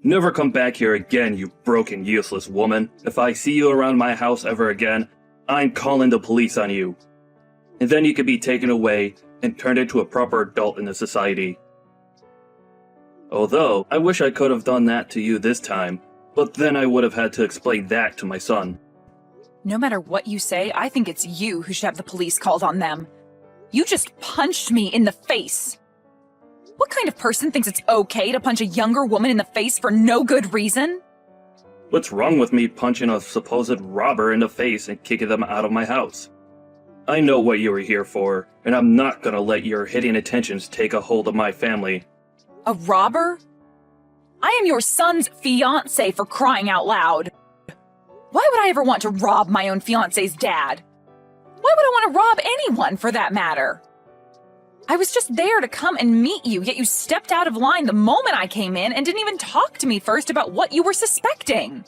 Never come back here again, you broken, useless woman. If I see you around my house ever again, I'm calling the police on you. And then you could be taken away and turned into a proper adult in the society. Although, I wish I could have done that to you this time, but then I would have had to explain that to my son. No matter what you say, I think it's you who should have the police called on them. You just punched me in the face. What kind of person thinks it's okay to punch a younger woman in the face for no good reason? What's wrong with me punching a supposed robber in the face and kicking them out of my house? I know what you were here for, and I'm not gonna let your hitting attentions take a hold of my family. A robber? I am your son's fiancé, for crying out loud. Why would I ever want to rob my own fiancé's dad? Why would I want to rob anyone, for that matter? I was just there to come and meet you, yet you stepped out of line the moment I came in and didn't even talk to me first about what you were suspecting.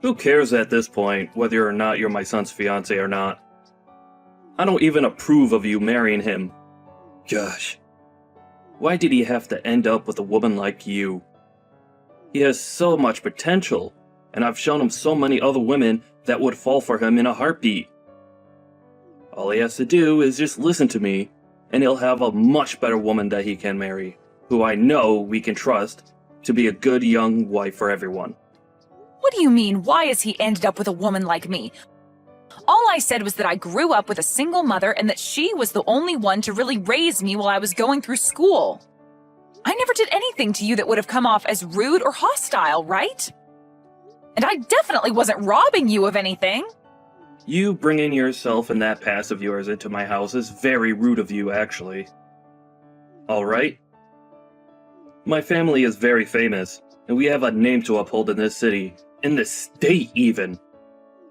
Who cares at this point whether or not you're my son's fiancé or not? I don't even approve of you marrying him. Gosh. Why did he have to end up with a woman like you? He has so much potential, and I've shown him so many other women that would fall for him in a heartbeat. All he has to do is just listen to me, and he'll have a much better woman that he can marry, who I know we can trust to be a good young wife for everyone. What do you mean, why has he ended up with a woman like me? All I said was that I grew up with a single mother and that she was the only one to really raise me while I was going through school. I never did anything to you that would have come off as rude or hostile, right? And I definitely wasn't robbing you of anything. You bringing yourself and that past of yours into my house is very rude of you, actually. Alright? My family is very famous, and we have a name to uphold in this city, in this state even.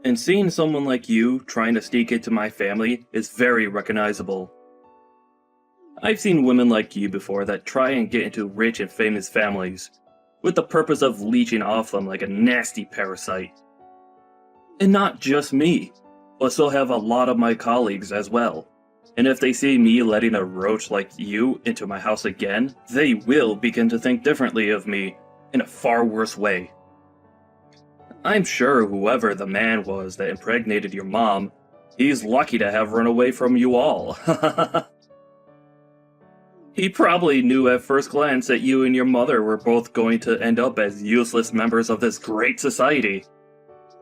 And seeing someone like you trying to sneak into my family is very recognizable. I've seen women like you before that try and get into rich and famous families, with the purpose of leeching off them like a nasty parasite. And not just me, but so have a lot of my colleagues as well. And if they see me letting a roach like you into my house again, they will begin to think differently of me in a far worse way. I'm sure whoever the man was that impregnated your mom, he's lucky to have run away from you all. He probably knew at first glance that you and your mother were both going to end up as useless members of this great society.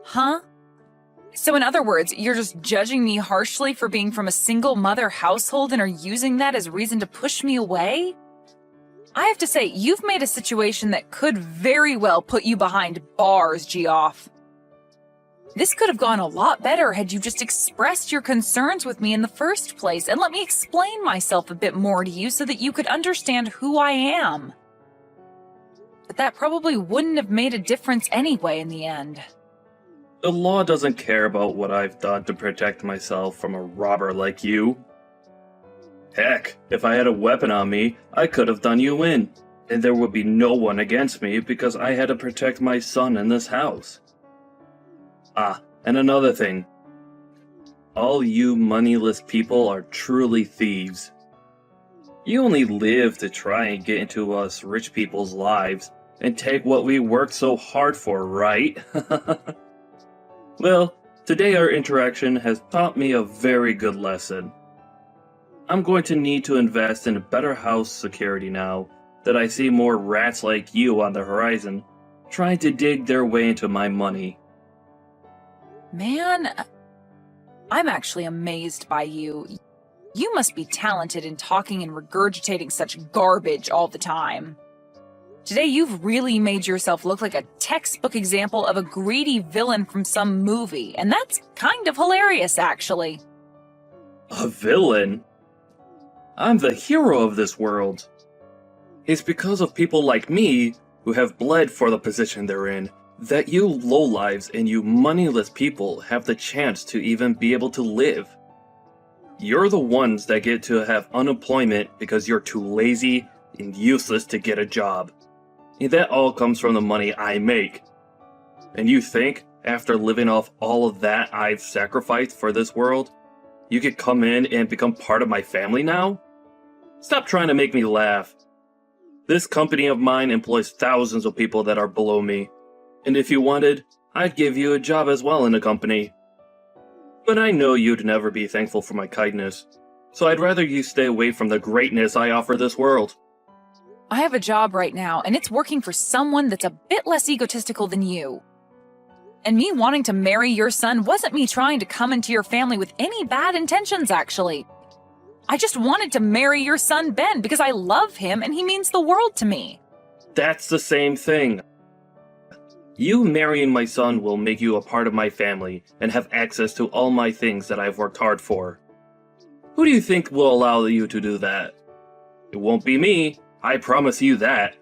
Huh? So in other words, you're just judging me harshly for being from a single mother household and are using that as reason to push me away? I have to say, you've made a situation that could very well put you behind bars, Geoff. This could have gone a lot better had you just expressed your concerns with me in the first place and let me explain myself a bit more to you so that you could understand who I am. But that probably wouldn't have made a difference anyway in the end. The law doesn't care about what I've done to protect myself from a robber like you. Heck, if I had a weapon on me, I could have done you in, and there would be no one against me because I had to protect my son in this house. Ah, and another thing. All you moneyless people are truly thieves. You only live to try and get into us rich people's lives and take what we worked so hard for, right? Well, today our interaction has taught me a very good lesson. I'm going to need to invest in better house security now that I see more rats like you on the horizon, trying to dig their way into my money. Man, I'm actually amazed by you. You must be talented in talking and regurgitating such garbage all the time. Today you've really made yourself look like a textbook example of a greedy villain from some movie, and that's kind of hilarious, actually. A villain? I'm the hero of this world. It's because of people like me, who have bled for the position they're in, that you lowlives and you moneyless people have the chance to even be able to live. You're the ones that get to have unemployment because you're too lazy and useless to get a job. And that all comes from the money I make. And you think, after living off all of that I've sacrificed for this world, you could come in and become part of my family now? Stop trying to make me laugh. This company of mine employs thousands of people that are below me. And if you wanted, I'd give you a job as well in the company. But I know you'd never be thankful for my kindness, so I'd rather you stay away from the greatness I offer this world. I have a job right now, and it's working for someone that's a bit less egotistical than you. And me wanting to marry your son wasn't me trying to come into your family with any bad intentions, actually. I just wanted to marry your son, Ben, because I love him and he means the world to me. That's the same thing. You marrying my son will make you a part of my family and have access to all my things that I've worked hard for. Who do you think will allow you to do that? It won't be me, I promise you that.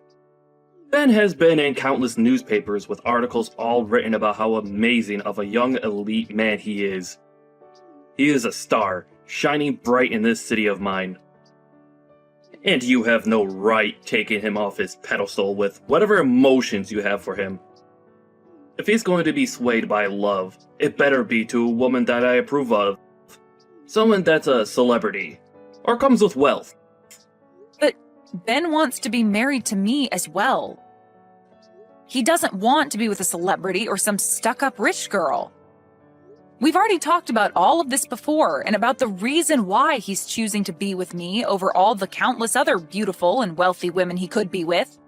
Ben has been in countless newspapers with articles all written about how amazing of a young elite man he is. He is a star, shining bright in this city of mine. And you have no right taking him off his pedestal with whatever emotions you have for him. If he's going to be swayed by love, it better be to a woman that I approve of. Someone that's a celebrity, or comes with wealth. But Ben wants to be married to me as well. He doesn't want to be with a celebrity or some stuck-up rich girl. We've already talked about all of this before and about the reason why he's choosing to be with me over all the countless other beautiful and wealthy women he could be with.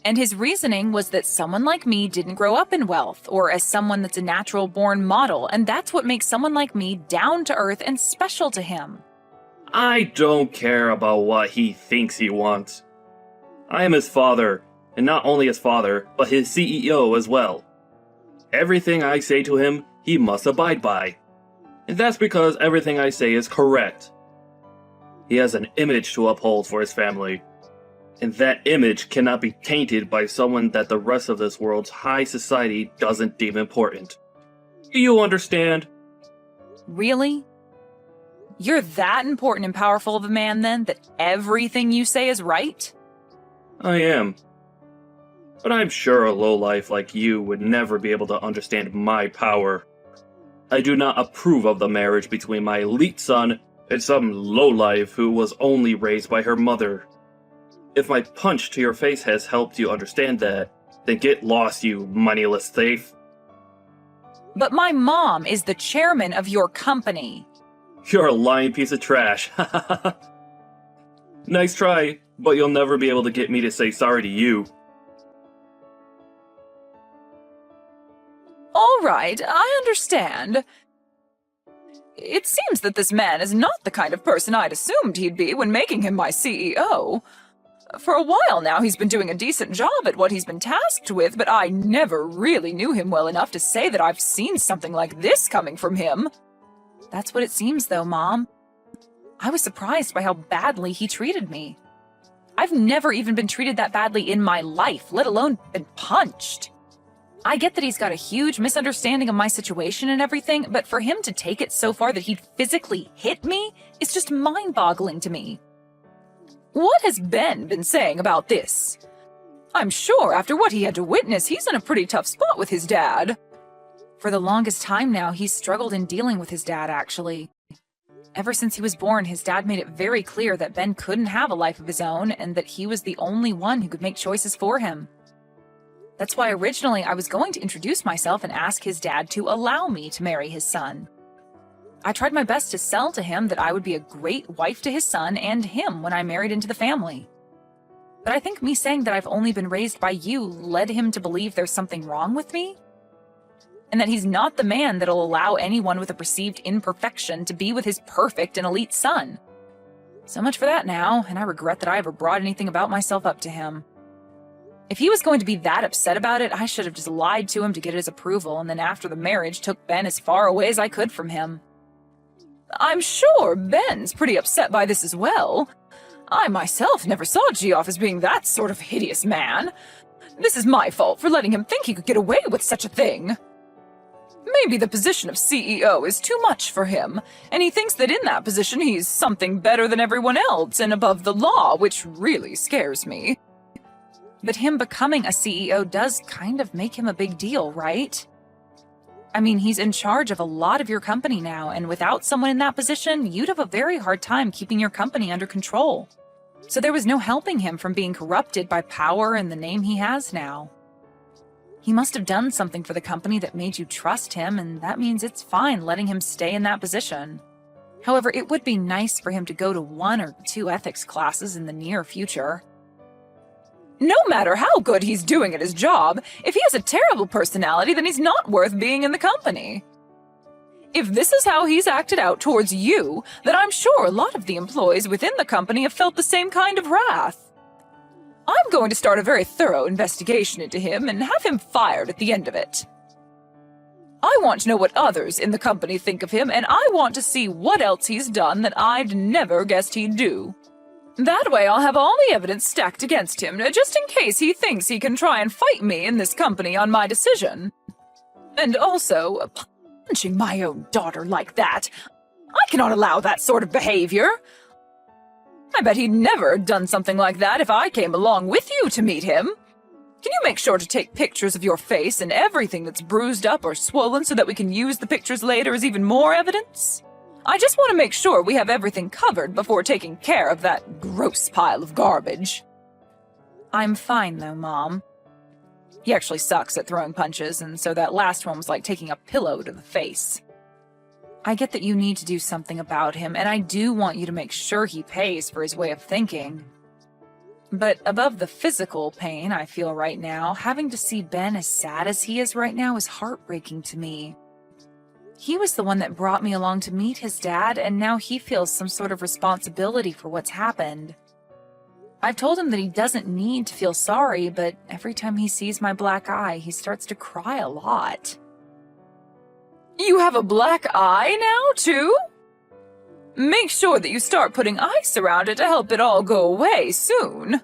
And his reasoning was that someone like me didn't grow up in wealth or as someone that's a natural-born model, and that's what makes someone like me down to earth and special to him. I don't care about what he thinks he wants. I am his father, and not only his father, but his CEO as well. Everything I say to him, he must abide by. And that's because everything I say is correct. He has an image to uphold for his family. And that image cannot be tainted by someone that the rest of this world's high society doesn't deem important. Do you understand? Really? You're that important and powerful of a man, then, that everything you say is right? I am. But I'm sure a lowlife like you would never be able to understand my power. I do not approve of the marriage between my elite son and some lowlife who was only raised by her mother. If my punch to your face has helped you understand that, then get lost, you moneyless thief. But my mom is the chairman of your company. You're a lying piece of trash. Nice try, but you'll never be able to get me to say sorry to you. All right, I understand. It seems that this man is not the kind of person I'd assumed he'd be when making him my CEO. For a while now, he's been doing a decent job at what he's been tasked with, but I never really knew him well enough to say that I've seen something like this coming from him. That's what it seems, though, Mom. I was surprised by how badly he treated me. I've never even been treated that badly in my life, let alone been punched. I get that he's got a huge misunderstanding of my situation and everything, but for him to take it so far that he'd physically hit me is just mind-boggling to me. What has Ben been saying about this? I'm sure after what he had to witness, he's in a pretty tough spot with his dad. For the longest time now, he's struggled in dealing with his dad, actually. Ever since he was born, his dad made it very clear that Ben couldn't have a life of his own and that he was the only one who could make choices for him. That's why originally I was going to introduce myself and ask his dad to allow me to marry his son. I tried my best to sell to him that I would be a great wife to his son and him when I married into the family. But I think me saying that I've only been raised by you led him to believe there's something wrong with me, and that he's not the man that'll allow anyone with a perceived imperfection to be with his perfect and elite son. So much for that now, and I regret that I ever brought anything about myself up to him. If he was going to be that upset about it, I should have just lied to him to get his approval, and then after the marriage took Ben as far away as I could from him. I'm sure Ben's pretty upset by this as well. I myself never saw Geoff as being that sort of hideous man. This is my fault for letting him think he could get away with such a thing. Maybe the position of CEO is too much for him, and he thinks that in that position he's something better than everyone else and above the law, which really scares me. But him becoming a CEO does kind of make him a big deal, right? I mean, he's in charge of a lot of your company now, and without someone in that position, you'd have a very hard time keeping your company under control. So there was no helping him from being corrupted by power and the name he has now. He must have done something for the company that made you trust him, and that means it's fine letting him stay in that position. However, it would be nice for him to go to 1 or 2 ethics classes in the near future. No matter how good he's doing at his job, if he has a terrible personality, then he's not worth being in the company. If this is how he's acted out towards you, then I'm sure a lot of the employees within the company have felt the same kind of wrath. I'm going to start a very thorough investigation into him and have him fired at the end of it. I want to know what others in the company think of him, and I want to see what else he's done that I'd never guessed he'd do. That way I'll have all the evidence stacked against him, just in case he thinks he can try and fight me in this company on my decision. And also, punching my own daughter like that, I cannot allow that sort of behavior. I bet he'd never done something like that if I came along with you to meet him. Can you make sure to take pictures of your face and everything that's bruised up or swollen so that we can use the pictures later as even more evidence? I just want to make sure we have everything covered before taking care of that gross pile of garbage. I'm fine though, Mom. He actually sucks at throwing punches, and so that last one was like taking a pillow to the face. I get that you need to do something about him, and I do want you to make sure he pays for his way of thinking. But above the physical pain I feel right now, having to see Ben as sad as he is right now is heartbreaking to me. He was the one that brought me along to meet his dad, and now he feels some sort of responsibility for what's happened. I've told him that he doesn't need to feel sorry, but every time he sees my black eye, he starts to cry a lot. You have a black eye now, too? Make sure that you start putting ice around it to help it all go away soon.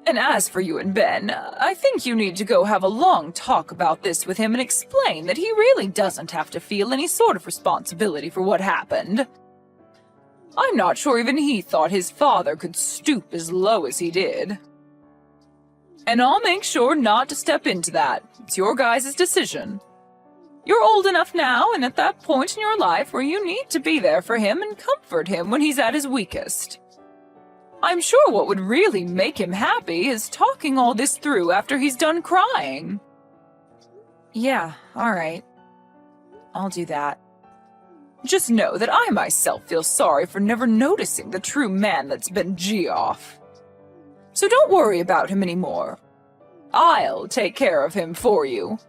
And as for you and Ben, I think you need to go have a long talk about this with him and explain that he really doesn't have to feel any sort of responsibility for what happened. I'm not sure even he thought his father could stoop as low as he did. And I'll make sure not to step into that. It's your guys' decision. You're old enough now and at that point in your life where you need to be there for him and comfort him when he's at his weakest. I'm sure what would really make him happy is talking all this through after he's done crying. Yeah, all right. I'll do that. Just know that I myself feel sorry for never noticing the true man that's been Geoff. So don't worry about him anymore. I'll take care of him for you.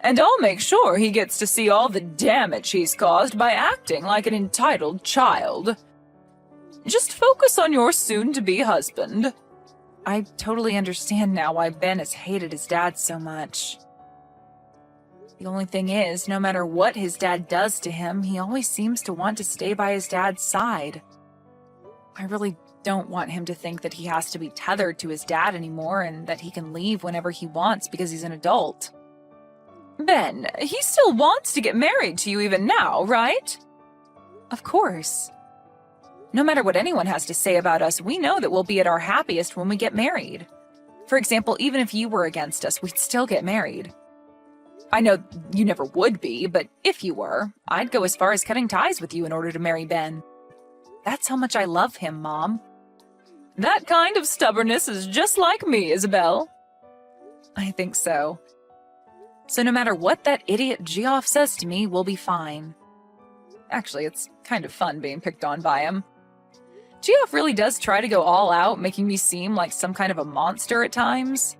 And I'll make sure he gets to see all the damage he's caused by acting like an entitled child. Just focus on your soon-to-be husband. I totally understand now why Ben has hated his dad so much. The only thing is, no matter what his dad does to him, he always seems to want to stay by his dad's side. I really don't want him to think that he has to be tethered to his dad anymore and that he can leave whenever he wants because he's an adult. Ben, he still wants to get married to you even now, right? Of course. No matter what anyone has to say about us, we know that we'll be at our happiest when we get married. For example, even if you were against us, we'd still get married. I know you never would be, but if you were, I'd go as far as cutting ties with you in order to marry Ben. That's how much I love him, Mom. That kind of stubbornness is just like me, Isabel. I think so. So no matter what that idiot Geoff says to me, we'll be fine. Actually, it's kind of fun being picked on by him. Geoff really does try to go all out, making me seem like some kind of a monster at times.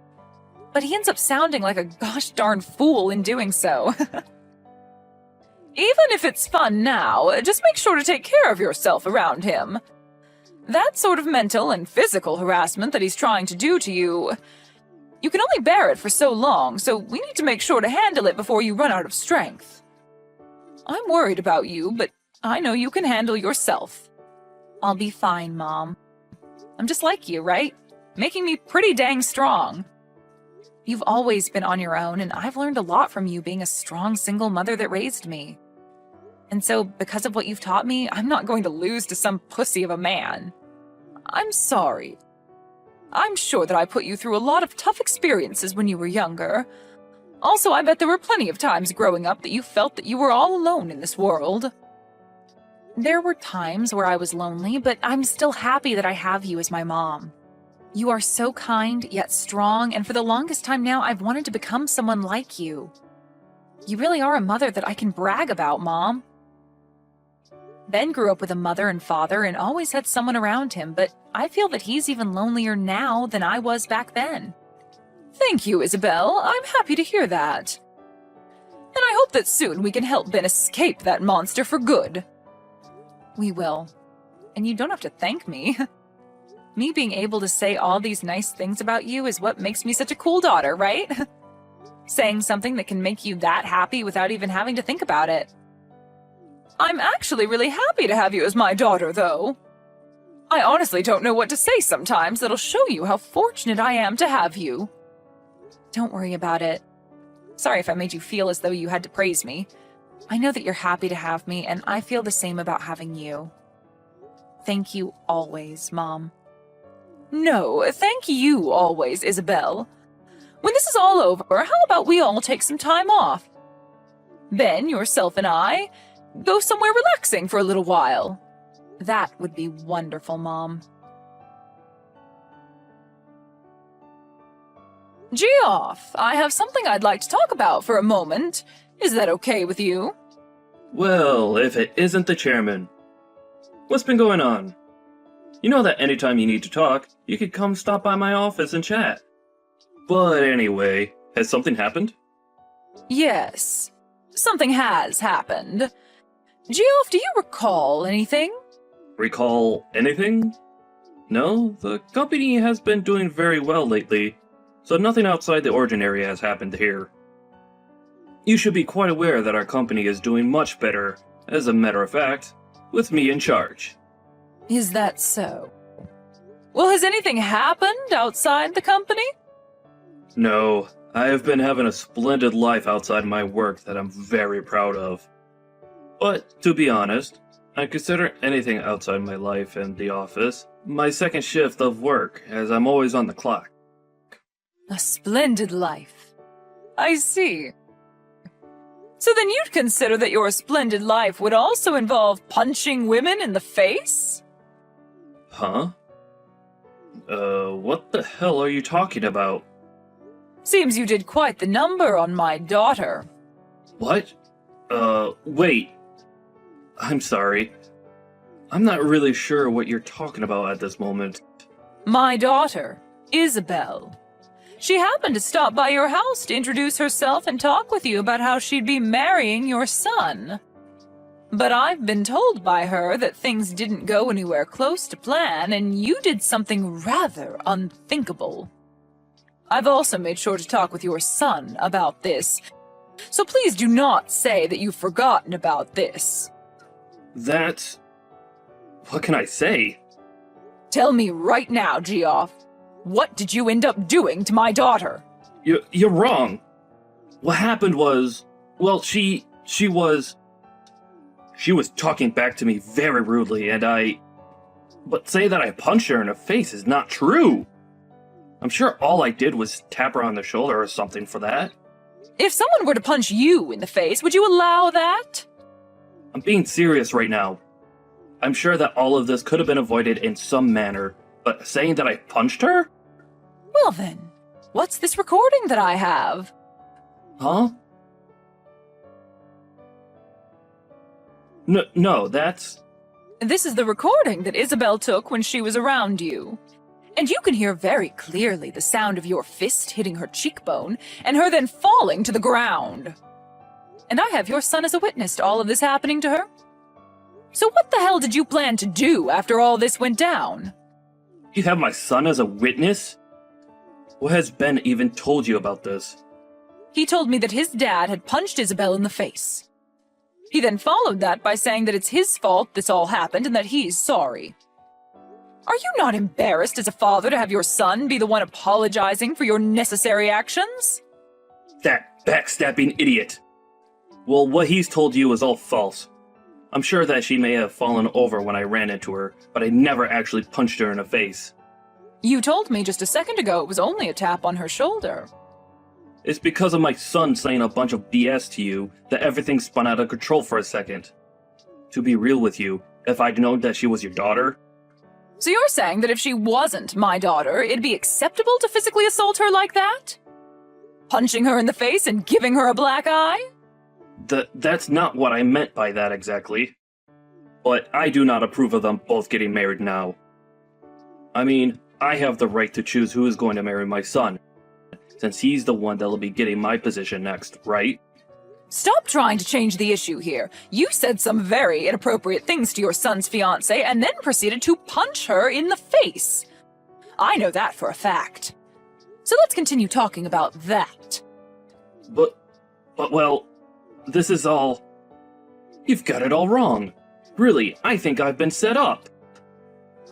But he ends up sounding like a gosh darn fool in doing so. Even if it's fun now, just make sure to take care of yourself around him. That sort of mental and physical harassment that he's trying to do to you, you can only bear it for so long, so we need to make sure to handle it before you run out of strength. I'm worried about you, but I know you can handle yourself. I'll be fine, Mom. I'm just like you, right? Making me pretty dang strong. You've always been on your own, and I've learned a lot from you being a strong single mother that raised me. And so, because of what you've taught me, I'm not going to lose to some pussy of a man. I'm sorry. I'm sure that I put you through a lot of tough experiences when you were younger. Also, I bet there were plenty of times growing up that you felt that you were all alone in this world. There were times where I was lonely, but I'm still happy that I have you as my mom. You are so kind, yet strong, and for the longest time now, I've wanted to become someone like you. You really are a mother that I can brag about, Mom. Ben grew up with a mother and father and always had someone around him, but I feel that he's even lonelier now than I was back then. Thank you, Isabel. I'm happy to hear that. And I hope that soon we can help Ben escape that monster for good. We will. And you don't have to thank me. Me being able to say all these nice things about you is what makes me such a cool daughter, right? Saying something that can make you that happy without even having to think about it. I'm actually really happy to have you as my daughter, though. I honestly don't know what to say sometimes that'll show you how fortunate I am to have you. Don't worry about it. Sorry if I made you feel as though you had to praise me. I know that you're happy to have me, and I feel the same about having you. Thank you always, Mom. No, thank you always, Isabel. When this is all over, how about we all take some time off? Ben, yourself, and I go somewhere relaxing for a little while. That would be wonderful, Mom. Geoff, I have something I'd like to talk about for a moment. Is that okay with you? Well, if it isn't the chairman. What's been going on? You know that anytime you need to talk, you could come stop by my office and chat. But anyway, has something happened? Yes, something has happened. Geoff, do you recall anything? Recall anything? No, the company has been doing very well lately, so nothing outside the ordinary has happened here. You should be quite aware that our company is doing much better, as a matter of fact, with me in charge. Is that so? Well, has anything happened outside the company? No, I have been having a splendid life outside my work that I'm very proud of. But, to be honest, I consider anything outside my life and the office my second shift of work, as I'm always on the clock. A splendid life. I see. So then you'd consider that your splendid life would also involve punching women in the face? Huh? What the hell are you talking about? Seems you did quite the number on my daughter. What? Wait. I'm sorry. I'm not really sure what you're talking about at this moment. My daughter, Isabel. She happened to stop by your house to introduce herself and talk with you about how she'd be marrying your son. But I've been told by her that things didn't go anywhere close to plan, and you did something rather unthinkable. I've also made sure to talk with your son about this, so please do not say that you've forgotten about this. That's... What can I say? Tell me right now, Geoff. What did you end up doing to my daughter? You're wrong. What happened was... Well, she was talking back to me very rudely, and But say that I punched her in the face is not true. I'm sure all I did was tap her on the shoulder or something for that. If someone were to punch you in the face, would you allow that? I'm being serious right now. I'm sure that all of this could have been avoided in some manner, but saying that I punched her? Well then, what's this recording that I have? Huh? No, that's... This is the recording that Isabel took when she was around you. And you can hear very clearly the sound of your fist hitting her cheekbone, and her then falling to the ground. And I have your son as a witness to all of this happening to her. So what the hell did you plan to do after all this went down? You have my son as a witness? What has Ben even told you about this? He told me that his dad had punched Isabel in the face. He then followed that by saying that it's his fault this all happened and that he's sorry. Are you not embarrassed as a father to have your son be the one apologizing for your necessary actions? That backstabbing idiot! Well, what he's told you is all false. I'm sure that she may have fallen over when I ran into her, but I never actually punched her in the face. You told me just a second ago it was only a tap on her shoulder. It's because of my son saying a bunch of BS to you that everything spun out of control for a second. to be real with you, if I'd known that she was your daughter. So you're saying that if she wasn't my daughter, it'd be acceptable to physically assault her like that? Punching her in the face and giving her a black eye? That's not what I meant by that exactly. But I do not approve of them both getting married now. I mean, I have the right to choose who is going to marry my son, since he's the one that'll be getting my position next, right? Stop trying to change the issue here. You said some very inappropriate things to your son's fiancée and then proceeded to punch her in the face. I know that for a fact. So let's continue talking about that. But well, this is all... You've got it all wrong. Really, I think I've been set up.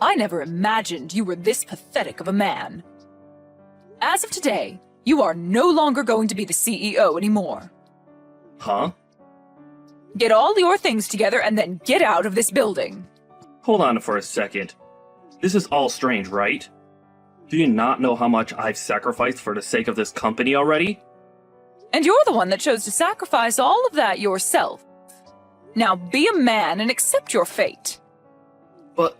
I never imagined you were this pathetic of a man. As of today, you are no longer going to be the CEO anymore. Huh? Get all your things together and then get out of this building. Hold on for a second. This is all strange, right? Do you not know how much I've sacrificed for the sake of this company already? And you're the one that chose to sacrifice all of that yourself. Now be a man and accept your fate. But...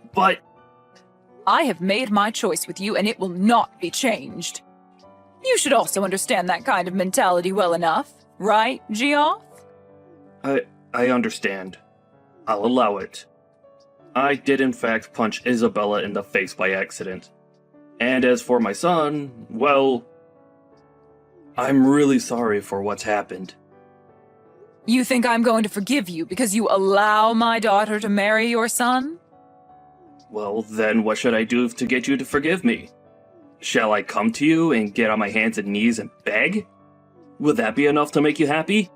I have made my choice with you and it will not be changed. You should also understand that kind of mentality well enough, right, Geoff? I understand. I'll allow it. I did in fact punch Isabella in the face by accident. And as for my son, well... I'm really sorry for what's happened. You think I'm going to forgive you because you allow my daughter to marry your son? Well, then what should I do to get you to forgive me? Shall I come to you and get on my hands and knees and beg? Would that be enough to make you happy?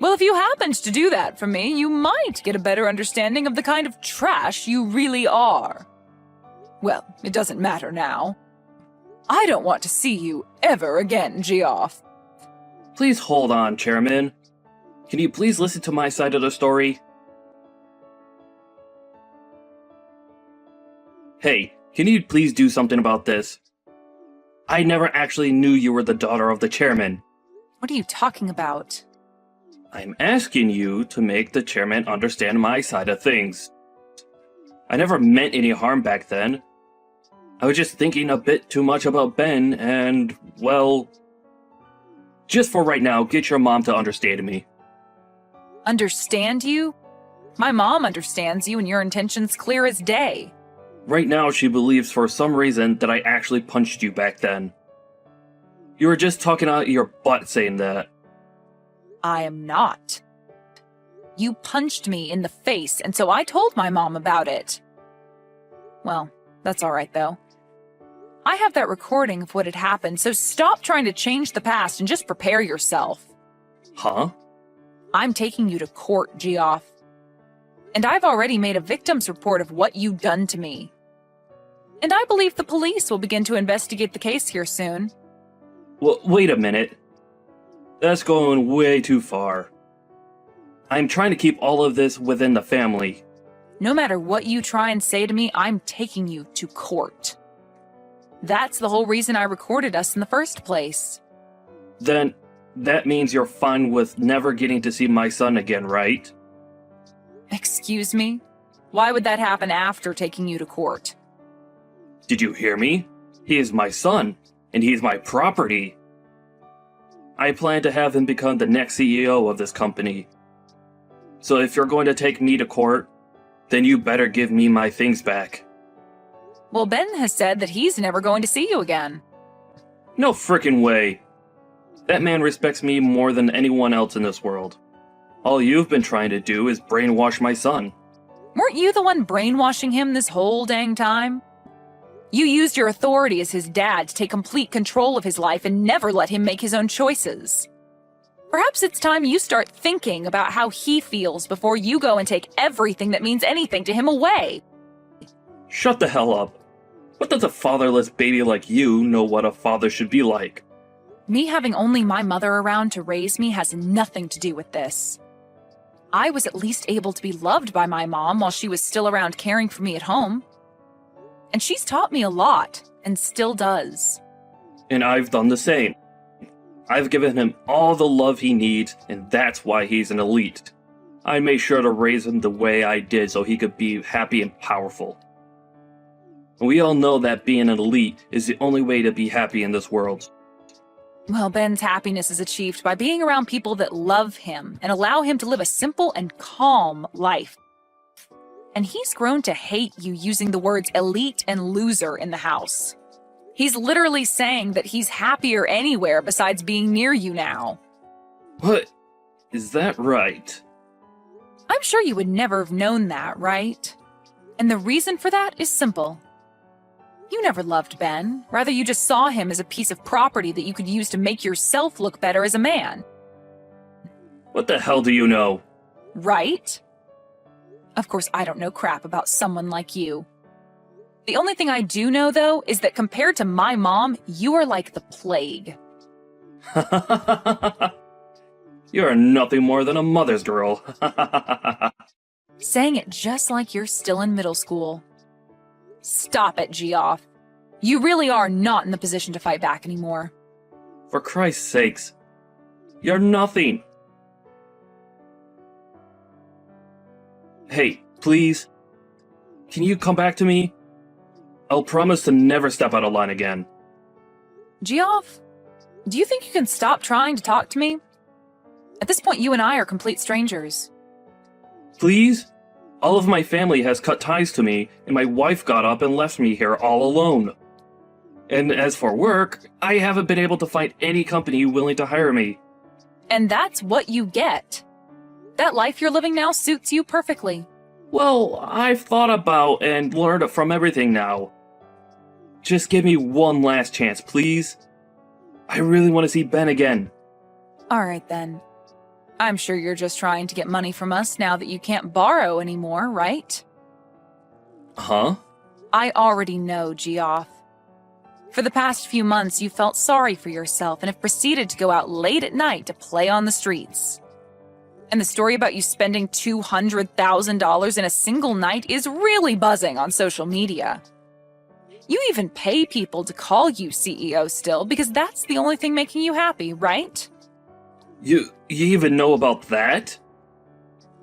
Well, if you happened to do that for me, you might get a better understanding of the kind of trash you really are. Well, it doesn't matter now. I don't want to see you ever again, Geoff. Please hold on, Chairman. Can you please listen to my side of the story? Hey, can you please do something about this? I never actually knew you were the daughter of the chairman. What are you talking about? I'm asking you to make the chairman understand my side of things. I never meant any harm back then. I was just thinking a bit too much about Ben and, well... Just for right now, get your mom to understand me. Understand you? My mom understands you and your intentions clear as day. Right now, she believes for some reason that I actually punched you back then. You were just talking out your butt saying that. I am not. You punched me in the face, and so I told my mom about it. Well, that's all right, though. I have that recording of what had happened, so stop trying to change the past and just prepare yourself. Huh? I'm taking you to court, Geoff. And I've already made a victim's report of what you've done to me. And I believe the police will begin to investigate the case here soon. Well, wait a minute. That's going way too far. I'm trying to keep all of this within the family. No matter what you try and say to me, I'm taking you to court. That's the whole reason I recorded us in the first place. Then, that means you're fine with never getting to see my son again, right? Excuse me? Why would that happen after taking you to court? Did you hear me? He is my son, and he's my property. I plan to have him become the next CEO of this company. So if you're going to take me to court, then you better give me my things back. Well, Ben has said that he's never going to see you again. No frickin' way. That man respects me more than anyone else in this world. All you've been trying to do is brainwash my son. Weren't you the one brainwashing him this whole dang time? You used your authority as his dad to take complete control of his life and never let him make his own choices. Perhaps it's time you start thinking about how he feels before you go and take everything that means anything to him away. Shut the hell up. What does a fatherless baby like you know what a father should be like? Me having only my mother around to raise me has nothing to do with this. I was at least able to be loved by my mom while she was still around caring for me at home. And she's taught me a lot, and still does. And I've done the same. I've given him all the love he needs, and that's why he's an elite. I made sure to raise him the way I did so he could be happy and powerful. We all know that being an elite is the only way to be happy in this world. Well, Ben's happiness is achieved by being around people that love him and allow him to live a simple and calm life. And he's grown to hate you using the words elite and loser in the house. He's literally saying that he's happier anywhere besides being near you now. What? Is that right? I'm sure you would never have known that, right? And the reason for that is simple. You never loved Ben. Rather, you just saw him as a piece of property that you could use to make yourself look better as a man. What the hell do you know? Right? Of course, I don't know crap about someone like you. The only thing I do know, though, is that compared to my mom, you are like the plague. You're nothing more than a mother's girl. Saying it just like you're still in middle school. Stop it, Geoff. You really are not in the position to fight back anymore. For Christ's sakes. You're nothing. Hey, please. Can you come back to me? I'll promise to never step out of line again. Geoff, do you think you can stop trying to talk to me? At this point, you and I are complete strangers. Please? All of my family has cut ties to me, and my wife got up and left me here all alone. And as for work, I haven't been able to find any company willing to hire me. And that's what you get. That life you're living now suits you perfectly. Well, I've thought about and learned from everything now. Just give me one last chance, please. I really want to see Ben again. All right, then. I'm sure you're just trying to get money from us now that you can't borrow anymore, right? Huh? I already know, Geoff. For the past few months, you felt sorry for yourself and have proceeded to go out late at night to play on the streets. And the story about you spending $200,000 in a single night is really buzzing on social media. You even pay people to call you CEO still because that's the only thing making you happy, right? You even know about that?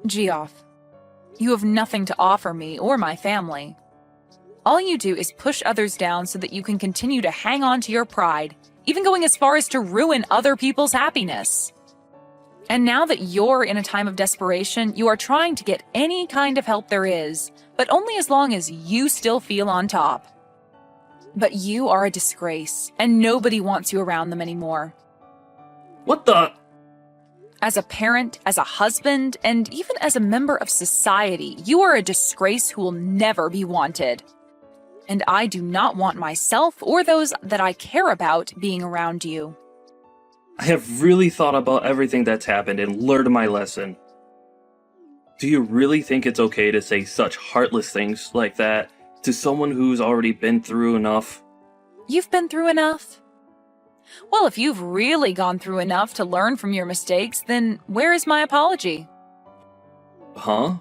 Geoff, you have nothing to offer me or my family. All you do is push others down so that you can continue to hang on to your pride, even going as far as to ruin other people's happiness. And now that you're in a time of desperation, you are trying to get any kind of help there is, but only as long as you still feel on top. But you are a disgrace, and nobody wants you around them anymore. What the? As a parent, as a husband, and even as a member of society, you are a disgrace who will never be wanted. And I do not want myself or those that I care about being around you. I have really thought about everything that's happened and learned my lesson. Do you really think it's okay to say such heartless things like that to someone who's already been through enough? You've been through enough? Well, if you've really gone through enough to learn from your mistakes, then where is my apology? Huh?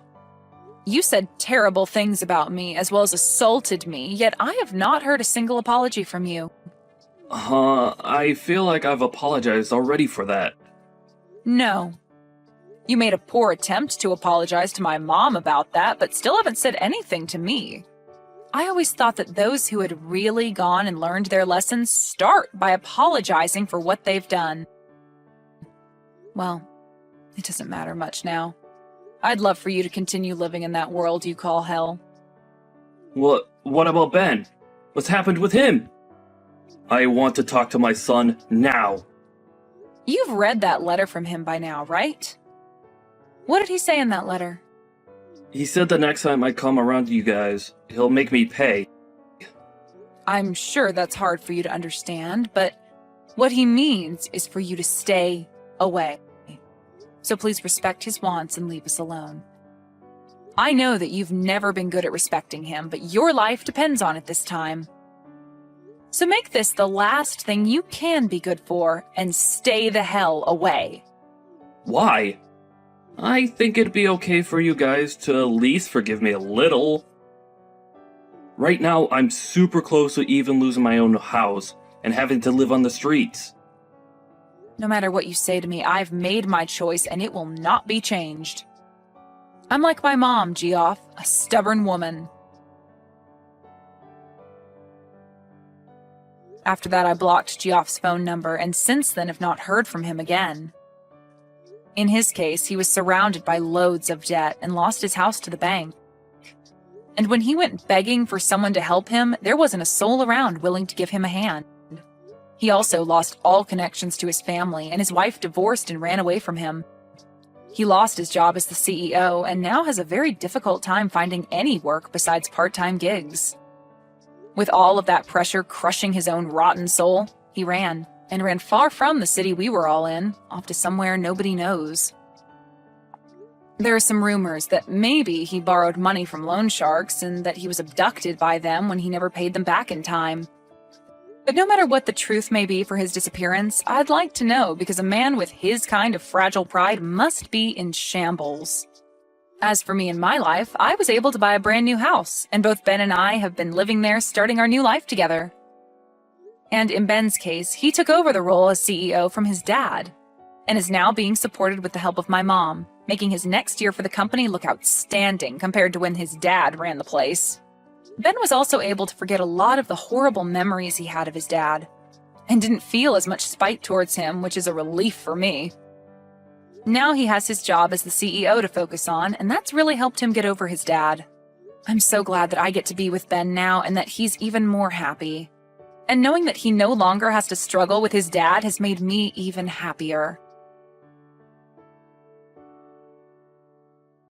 You said terrible things about me as well as assaulted me, yet I have not heard a single apology from you. I feel like I've apologized already for that. No. You made a poor attempt to apologize to my mom about that, but still haven't said anything to me. I always thought that those who had really gone and learned their lessons start by apologizing for what they've done. Well, it doesn't matter much now. I'd love for you to continue living in that world you call hell. What about Ben? What's happened with him? I want to talk to my son now. You've read that letter from him by now, right? What did he say in that letter? He said the next time I come around to you guys, he'll make me pay. I'm sure that's hard for you to understand, but what he means is for you to stay away. So please respect his wants and leave us alone. I know that you've never been good at respecting him, but your life depends on it this time. So make this the last thing you can be good for and stay the hell away. Why? I think it'd be okay for you guys to at least forgive me a little. Right now, I'm super close to even losing my own house and having to live on the streets. No matter what you say to me, I've made my choice and it will not be changed. I'm like my mom, Geoff, a stubborn woman. After that, I blocked Geoff's phone number and since then have not heard from him again. In his case, he was surrounded by loads of debt and lost his house to the bank. And when he went begging for someone to help him, there wasn't a soul around willing to give him a hand. He also lost all connections to his family, and his wife divorced and ran away from him. He lost his job as the CEO and now has a very difficult time finding any work besides part-time gigs. With all of that pressure crushing his own rotten soul, he ran far from the city we were all in, off to somewhere nobody knows. There are some rumors that maybe he borrowed money from loan sharks and that he was abducted by them when he never paid them back in time. But no matter what the truth may be for his disappearance, I'd like to know because a man with his kind of fragile pride must be in shambles. As for me and my life, I was able to buy a brand new house, and both Ben and I have been living there starting our new life together. And in Ben's case, he took over the role as CEO from his dad, and is now being supported with the help of my mom, making his next year for the company look outstanding compared to when his dad ran the place. Ben was also able to forget a lot of the horrible memories he had of his dad, and didn't feel as much spite towards him, which is a relief for me. Now he has his job as the CEO to focus on, and that's really helped him get over his dad. I'm so glad that I get to be with Ben now and that he's even more happy. And knowing that he no longer has to struggle with his dad has made me even happier.